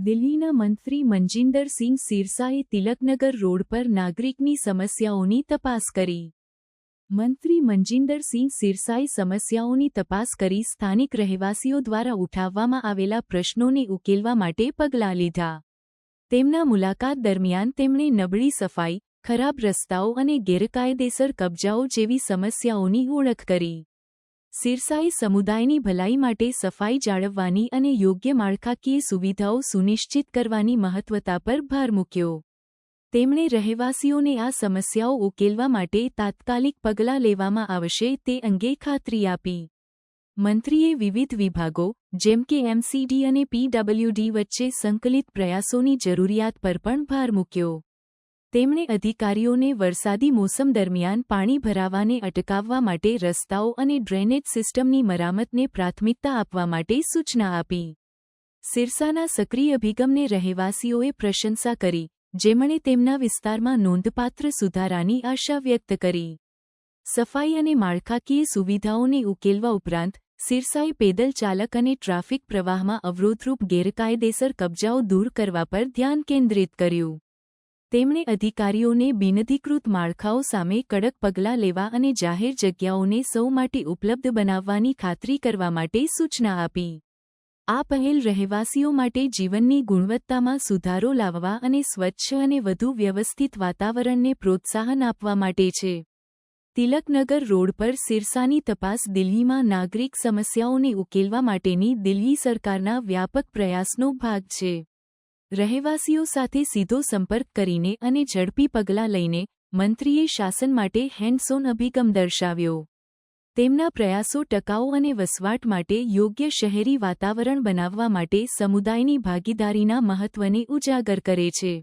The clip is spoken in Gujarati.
દિલ્હીના મંત્રી મનજિંદર સિંહ સિરસાએ તિલકનગર રોડ પર નાગરિકની સમસ્યાઓની તપાસ કરી. મંત્રી મનજિંદર સિંહ સિરસાએ સમસ્યાઓની તપાસ કરી સ્થાનિક રહેવાસીઓ દ્વારા ઉઠાવવામાં આવેલા પ્રશ્નોને ઉકેલવા માટે પગલાં લીધા. તેમના મુલાકાત દરમિયાન તેમણે નબળી સફાઈ, ખરાબ રસ્તાઓ અને ગેરકાયદેસર કબજાઓ જેવી સમસ્યાઓની ઓળખ કરી. સિરસાએ સમુદાયની ભલાઈ માટે સફાઈ જાળવવાની અને યોગ્ય માળખાકીય સુવિધાઓ સુનિશ્ચિત કરવાની મહત્વતા પર ભાર મૂક્યો. તેમણે રહેવાસીઓને આ સમસ્યાઓ ઉકેલવા માટે તાત્કાલિક પગલાં લેવામાં આવશે તે અંગે ખાતરી આપી. મંત્રીએ વિવિધ વિભાગો, જેમ કે એમસીડી અને પીડબ્લ્યુડી વચ્ચે સંકલિત પ્રયાસોની જરૂરિયાત પર પણ ભાર મૂક્યો. તેમણે અધિકારીઓને વરસાદી મોસમ દરમિયાન પાણી ભરાવાને અટકાવવા માટે રસ્તાઓ અને ડ્રેનેજ સિસ્ટમની મરામતને પ્રાથમિકતા આપવા માટે સૂચના આપી. સિરસાના સક્રિય અભિગમને રહેવાસીઓએ પ્રશંસા કરી, જેમણે તેમના વિસ્તારમાં નોંધપાત્ર સુધારાની આશા વ્યક્ત કરી. સફાઈ અને માળખાકીય સુવિધાઓને ઉકેલવા ઉપરાંત, સિરસાએ પેદલ ચાલક અને ટ્રાફિક પ્રવાહમાં અવરોધરૂપ ગેરકાયદેસર કબજાઓ દૂર કરવા પર ધ્યાન કેન્દ્રિત કર્યું. તેમણે અધિકારીઓને બિનઅધિકૃત માળખાઓ સામે કડક પગલાં લેવા અને જાહેર જગ્યાઓને સૌ માટે ઉપલબ્ધ બનાવવાની ખાતરી કરવા માટે સૂચના આપી. આ પહેલ રહેવાસીઓ માટે જીવનની ગુણવત્તામાં સુધારો લાવવા અને સ્વચ્છ અને વધુ વ્યવસ્થિત વાતાવરણને પ્રોત્સાહન આપવા માટે છે. તિલકનગર રોડ પર સિરસાની તપાસ દિલ્હીમાં નાગરિક સમસ્યાઓને ઉકેલવા માટેની દિલ્હી સરકારના વ્યાપક પ્રયાસનો ભાગ છે. રહેવાસીઓ સાથે સીધો સંપર્ક કરીને અને ઝડપી પગલાં લઈને, મંત્રીએ શાસન માટે હેન્ડ્સ ઓન અભિગમ દર્શાવ્યો. તેમના પ્રયાસો ટકાઉ અને વસવાટ માટે યોગ્ય શહેરી વાતાવરણ બનાવવા માટે સમુદાયની ભાગીદારીના મહત્વને ઉજાગર કરે છે.